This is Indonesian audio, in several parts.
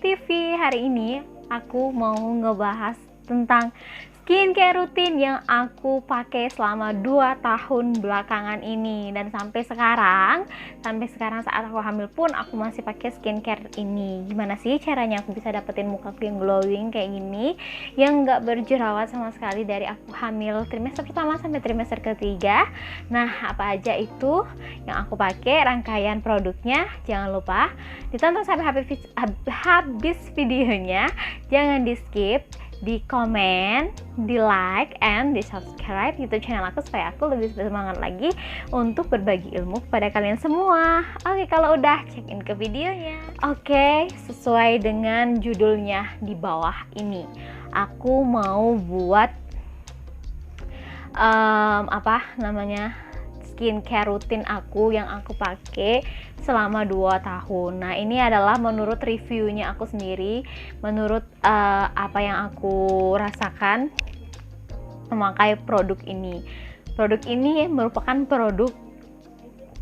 TV. Hari ini aku mau ngebahas tentang skincare rutin yang aku pakai selama 2 tahun belakangan ini. Dan sampai sekarang saat aku hamil pun aku masih pakai skincare ini. Gimana sih caranya aku bisa dapetin muka aku yang glowing kayak gini, yang gak berjerawat sama sekali dari aku hamil trimester pertama sampai trimester ketiga. Nah, apa aja itu yang aku pakai, rangkaian produknya, jangan lupa ditonton sampai habis videonya. Jangan di skip, di komen, di like, and di subscribe YouTube channel aku supaya aku lebih semangat lagi untuk berbagi ilmu kepada kalian semua. Oke, kalau udah check in ke videonya. Oke, sesuai dengan judulnya di bawah ini, aku mau buat skincare rutin aku yang aku pakai selama 2 tahun. Nah, ini adalah menurut reviewnya aku sendiri, menurut apa yang aku rasakan memakai produk ini. Produk ini merupakan produk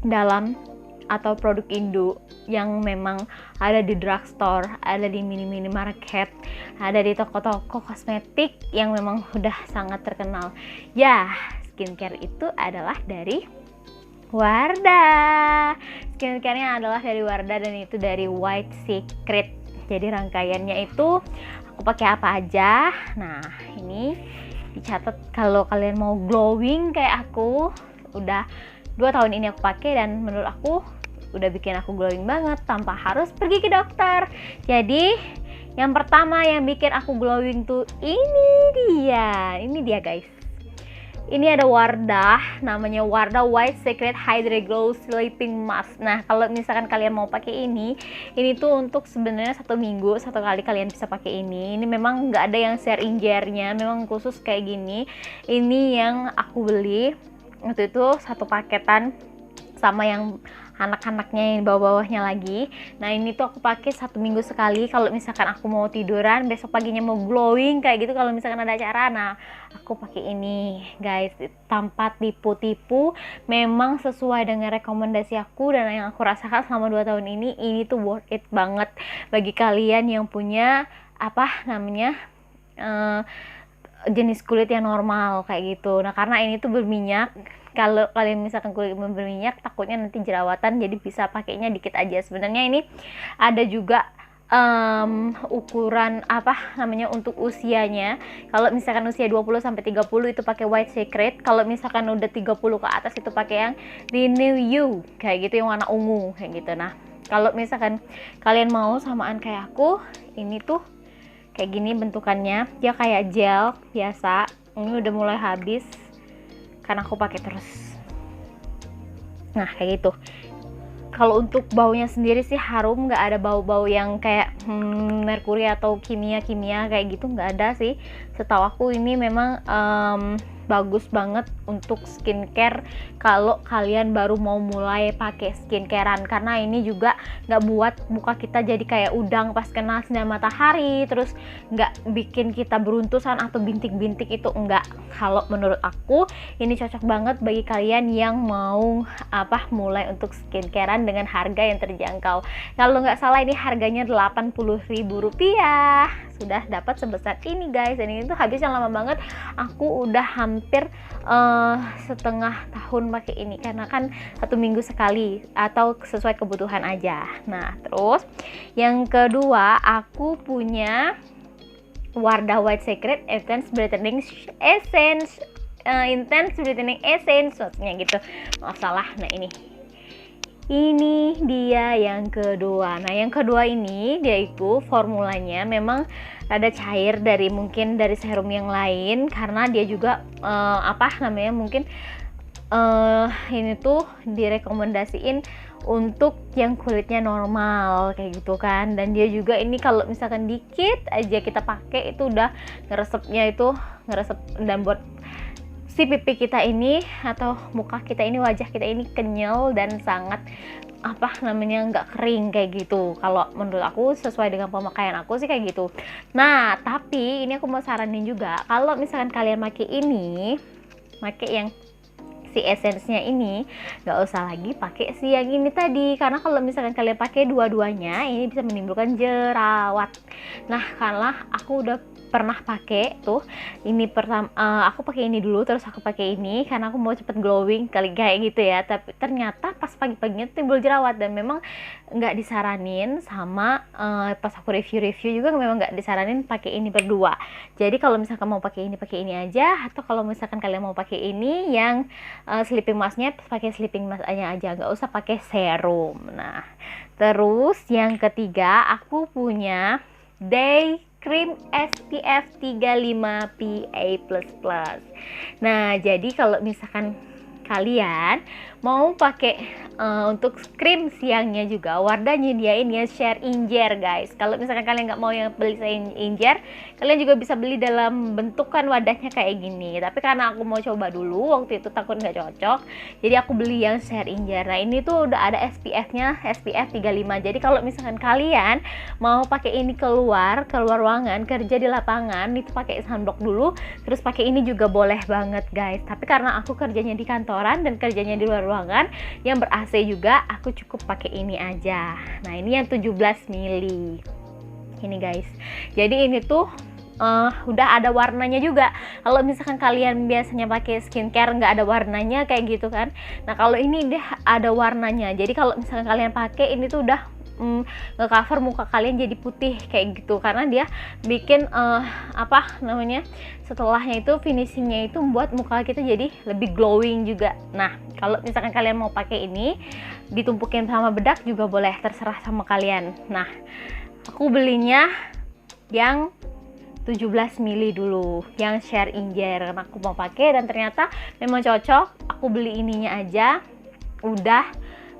dalam atau produk Indo yang memang ada di drugstore, ada di mini market, ada di toko-toko kosmetik yang memang udah sangat terkenal. Ya, skincare itu adalah dari Wardah. Skincare-nya adalah dari Wardah dan itu dari White Secret. Jadi rangkaiannya itu aku pakai apa aja. Nah, ini dicatat kalau kalian mau glowing kayak aku. Udah 2 tahun ini aku pakai dan menurut aku udah bikin aku glowing banget tanpa harus pergi ke dokter. Jadi yang pertama yang bikin aku glowing tuh ini dia guys. Ini ada Wardah, namanya Wardah White Secret Hydrate Glow Sleeping Mask. Nah, kalau misalkan kalian mau pakai ini tuh untuk sebenarnya 1 minggu 1 kali kalian bisa pakai ini. Ini memang nggak ada yang share injernya, memang khusus kayak gini. Ini yang aku beli waktu itu 1 paketan sama yang anak-anaknya yang bawah-bawahnya lagi. Nah, ini tuh aku pakai 1 minggu sekali. Kalau misalkan aku mau tiduran, besok paginya mau glowing kayak gitu, kalau misalkan ada acara, nah aku pakai ini guys, tanpa tipu-tipu. Memang sesuai dengan rekomendasi aku dan yang aku rasakan selama 2 tahun ini tuh worth it banget bagi kalian yang punya jenis kulit yang normal kayak gitu. Nah, karena ini tuh berminyak, kalau kalian misalkan kulit berminyak takutnya nanti jerawatan, jadi bisa pakainya dikit aja. Sebenarnya ini ada juga ukuran untuk usianya. Kalau misalkan usia 20 sampai 30 itu pakai White Secret. Kalau misalkan udah 30 ke atas itu pakai yang Renew You kayak gitu, yang warna ungu kayak gitu. Nah, kalau misalkan kalian mau samaan kayak aku, ini tuh kayak gini bentukannya, dia kayak gel biasa. Ini udah mulai habis karena aku pakai terus. Nah, kayak gitu. Kalau untuk baunya sendiri sih harum, nggak ada bau-bau yang kayak merkuri atau kimia kayak gitu, nggak ada sih. Setahu aku ini memang bagus banget untuk skincare kalau kalian baru mau mulai pakai skincarean, karena ini juga nggak buat muka kita jadi kayak udang pas kena sinar matahari, terus nggak bikin kita beruntusan atau bintik-bintik, itu enggak. Kalau menurut aku ini cocok banget bagi kalian yang mau mulai untuk skincarean dengan harga yang terjangkau. Kalau nggak salah ini harganya Rp80.000, sudah dapat sebesar ini guys. Dan ini tuh habisnya lama banget, aku udah hampir setengah tahun pakai ini, karena kan 1 minggu sekali atau sesuai kebutuhan aja. Nah, terus yang kedua aku punya Wardah White Secret Intense Brightening Essence, maksudnya gitu, maaf salah. Nah, ini dia yang kedua. Nah, yang kedua ini dia itu formulanya memang ada cair mungkin dari serum yang lain, karena dia juga mungkin ini tuh direkomendasiin untuk yang kulitnya normal kayak gitu kan. Dan dia juga ini kalau misalkan dikit aja kita pakai itu udah ngeresep, dan buat si pipi kita ini atau muka kita ini, wajah kita ini kenyal dan sangat nggak kering kayak gitu. Kalau menurut aku sesuai dengan pemakaian aku sih kayak gitu. Nah, tapi ini aku mau saranin juga, kalau misalkan kalian pakai yang si essence-nya ini nggak usah lagi pakai si yang ini tadi, karena kalau misalkan kalian pakai dua-duanya ini bisa menimbulkan jerawat. Nah, karena aku udah pernah pakai tuh ini pertama, aku pakai ini dulu terus aku pakai ini karena aku mau cepet glowing kali kayak gitu ya, tapi ternyata pas pagi-paginya timbul jerawat dan memang nggak disaranin sama pas aku review juga memang nggak disaranin pakai ini berdua. Jadi kalau misalkan mau pakai ini aja, atau kalau misalkan kalian mau pakai ini yang sleeping masknya pakai sleeping mask aja, nggak usah pakai serum. Nah, terus yang ketiga aku punya day cream SPF 35 PA++. Nah, jadi kalau misalkan kalian mau pakai untuk krim siangnya juga, Wardah nyediain ya share injer guys. Kalau misalkan kalian nggak mau yang beli injer, kalian juga bisa beli dalam bentukan wadahnya kayak gini. Tapi karena aku mau coba dulu, waktu itu takut nggak cocok, jadi aku beli yang share injer. Nah, ini tuh udah ada SPF-nya, SPF 35. Jadi kalau misalkan kalian mau pakai ini keluar ruangan, kerja di lapangan, itu pakai sunblock dulu, terus pakai ini juga boleh banget guys. Tapi karena aku kerjanya di kantoran dan kerjanya di luar ruangan yang ber AC juga, aku cukup pakai ini aja. Nah, ini yang 17 mili ini guys. Jadi ini tuh udah ada warnanya juga. Kalau misalkan kalian biasanya pakai skincare nggak ada warnanya kayak gitu kan, nah kalau ini dia ada warnanya. Jadi kalau misalkan kalian pakai ini tuh udah nge-cover muka kalian jadi putih kayak gitu, karena dia bikin apa namanya, setelahnya itu finishingnya itu membuat muka kita jadi lebih glowing juga. Nah, kalau misalkan kalian mau pakai ini ditumpukin sama bedak juga boleh, terserah sama kalian. Nah, aku belinya yang 17 mili dulu yang share injer karena aku mau pakai dan ternyata memang cocok. Aku beli ininya aja udah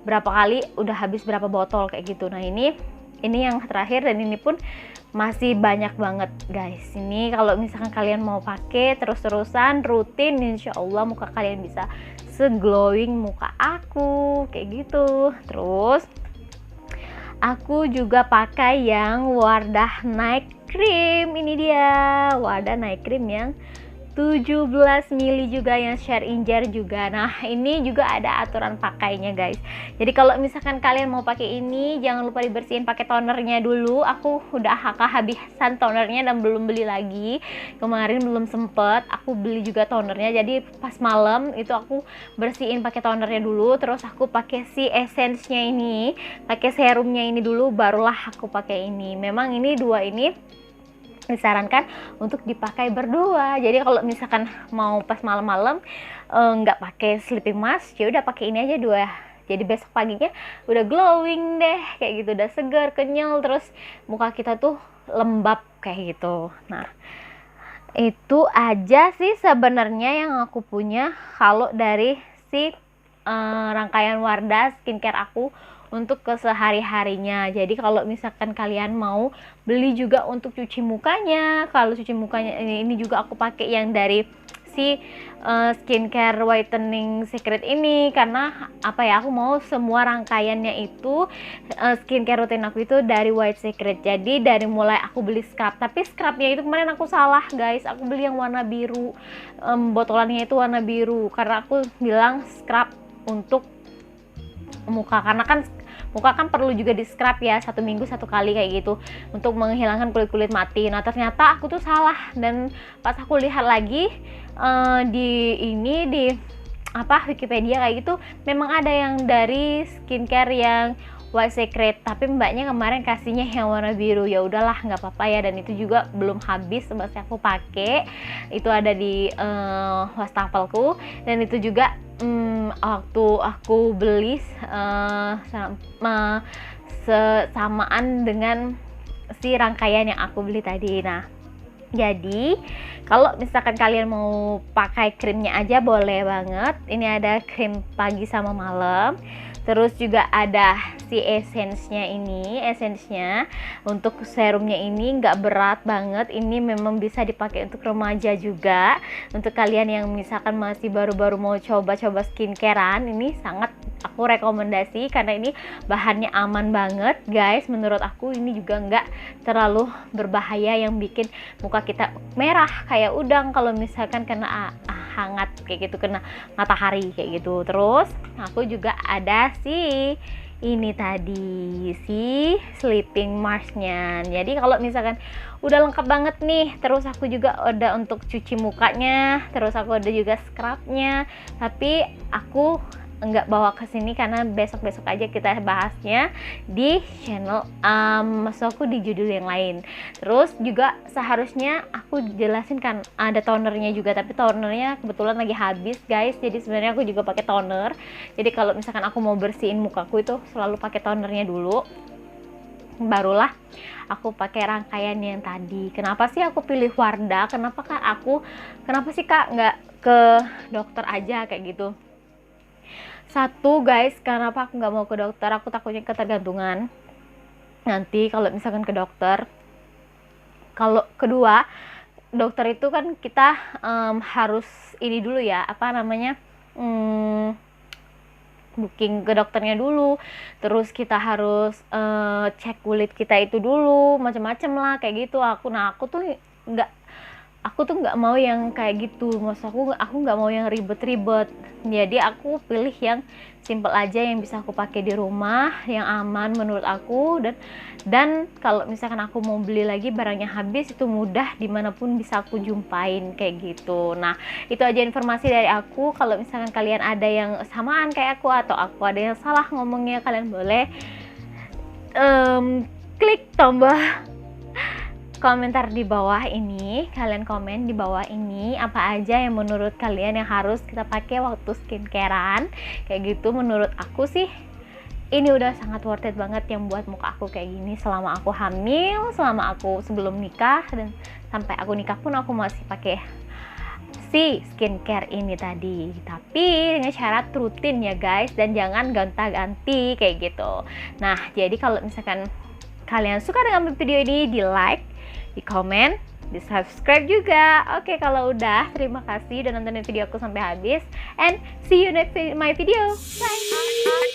berapa kali, udah habis berapa botol kayak gitu. Nah, ini yang terakhir dan ini pun masih banyak banget guys. Ini kalau misalkan kalian mau pakai terus-terusan rutin, insya Allah muka kalian bisa se-glowing muka aku kayak gitu. Terus aku juga pakai yang Wardah Night Cream. Ini dia Wardah Night Cream yang 17 mili juga yang share injer juga. Nah, ini juga ada aturan pakainya guys. Jadi kalau misalkan kalian mau pakai ini, jangan lupa dibersihin pakai tonernya dulu. Aku udah kehabisan tonernya dan belum beli lagi. Kemarin belum sempet, aku beli juga tonernya. Jadi pas malam itu aku bersihin pakai tonernya dulu, terus aku pakai si essence-nya ini, pakai serumnya ini dulu, barulah aku pakai ini. Memang ini dua ini disarankan untuk dipakai berdua. Jadi kalau misalkan mau pas malam-malam nggak pakai sleeping mask, ya udah pakai ini aja dua. Jadi besok paginya udah glowing deh kayak gitu, udah segar, kenyal, terus muka kita tuh lembab kayak gitu. Nah, itu aja sih sebenarnya yang aku punya kalau dari si rangkaian Wardah skincare aku untuk kesehari-harinya. Jadi kalau misalkan kalian mau beli juga untuk cuci mukanya, kalau cuci mukanya ini juga aku pakai yang dari si skincare whitening secret ini, karena apa ya, aku mau semua rangkaiannya itu skincare rutin aku itu dari white secret. Jadi dari mulai aku beli scrub, tapi scrubnya itu kemarin aku salah guys, aku beli yang warna biru, botolannya itu warna biru, karena aku bilang scrub untuk muka, karena kan muka kan perlu juga di scrub ya, 1 minggu 1 kali kayak gitu untuk menghilangkan kulit-kulit mati. Nah, ternyata aku tuh salah, dan pas aku lihat lagi di Wikipedia kayak gitu, memang ada yang dari skincare yang white secret, tapi mbaknya kemarin kasihnya yang warna biru. Ya udahlah, nggak apa-apa ya, dan itu juga belum habis masih aku pakai. Itu ada di wastafelku, dan itu juga waktu aku beli samaan dengan si rangkaian yang aku beli tadi. Nah, jadi kalau misalkan kalian mau pakai krimnya aja boleh banget. Ini ada krim pagi sama malam. Terus juga ada si essence-nya ini, essence-nya untuk serumnya ini nggak berat banget. Ini memang bisa dipakai untuk remaja juga. Untuk kalian yang misalkan masih baru-baru mau coba-coba skincarean, ini sangat aku rekomendasi karena ini bahannya aman banget guys. Menurut aku ini juga nggak terlalu berbahaya yang bikin muka kita merah kayak udang kalau misalkan kena hangat kayak gitu, kena matahari kayak gitu. Terus aku juga ada ini tadi si sleeping masknya. Jadi kalau misalkan udah lengkap banget nih, terus aku juga ada untuk cuci mukanya, terus aku ada juga scrubnya, tapi aku nggak bawa ke sini karena besok-besok aja kita bahasnya di channel maksud aku di judul yang lain. Terus juga seharusnya aku jelasin kan ada tonernya juga, tapi tonernya kebetulan lagi habis guys, jadi sebenarnya aku juga pakai toner. Jadi kalau misalkan aku mau bersihin mukaku itu selalu pakai tonernya dulu, barulah aku pakai rangkaian yang tadi. Kenapa sih aku pilih Wardah? Kenapa sih kak nggak ke dokter aja kayak gitu? Satu guys, kenapa aku nggak mau ke dokter, aku takutnya ketergantungan nanti kalau misalkan ke dokter. Kalau kedua, dokter itu kan kita harus ini dulu ya, apa namanya, booking ke dokternya dulu, terus kita harus cek kulit kita itu dulu, macam-macam lah kayak gitu. Aku tuh nggak mau yang kayak gitu, maksud aku nggak mau yang ribet-ribet. Jadi aku pilih yang simple aja, yang bisa aku pakai di rumah, yang aman menurut aku. Dan kalau misalkan aku mau beli lagi barangnya habis, itu mudah dimanapun bisa aku jumpain kayak gitu. Nah itu aja informasi dari aku. Kalau misalkan kalian ada yang samaan kayak aku, atau aku ada yang salah ngomongnya, kalian boleh klik tombol komentar di bawah ini. Kalian komen di bawah ini apa aja yang menurut kalian yang harus kita pakai waktu skincarean kayak gitu. Menurut aku sih ini udah sangat worth it banget yang buat muka aku kayak gini. Selama aku hamil, selama aku sebelum nikah, dan sampai aku nikah pun aku masih pakai si skincare ini tadi, tapi dengan syarat rutin ya guys, dan jangan gonta-ganti kayak gitu. Nah jadi kalau misalkan kalian suka dengan video ini, di like, di komen, di subscribe juga. Oke, kalau udah, terima kasih udah nontonin video aku sampai habis, and see you next my video. Bye.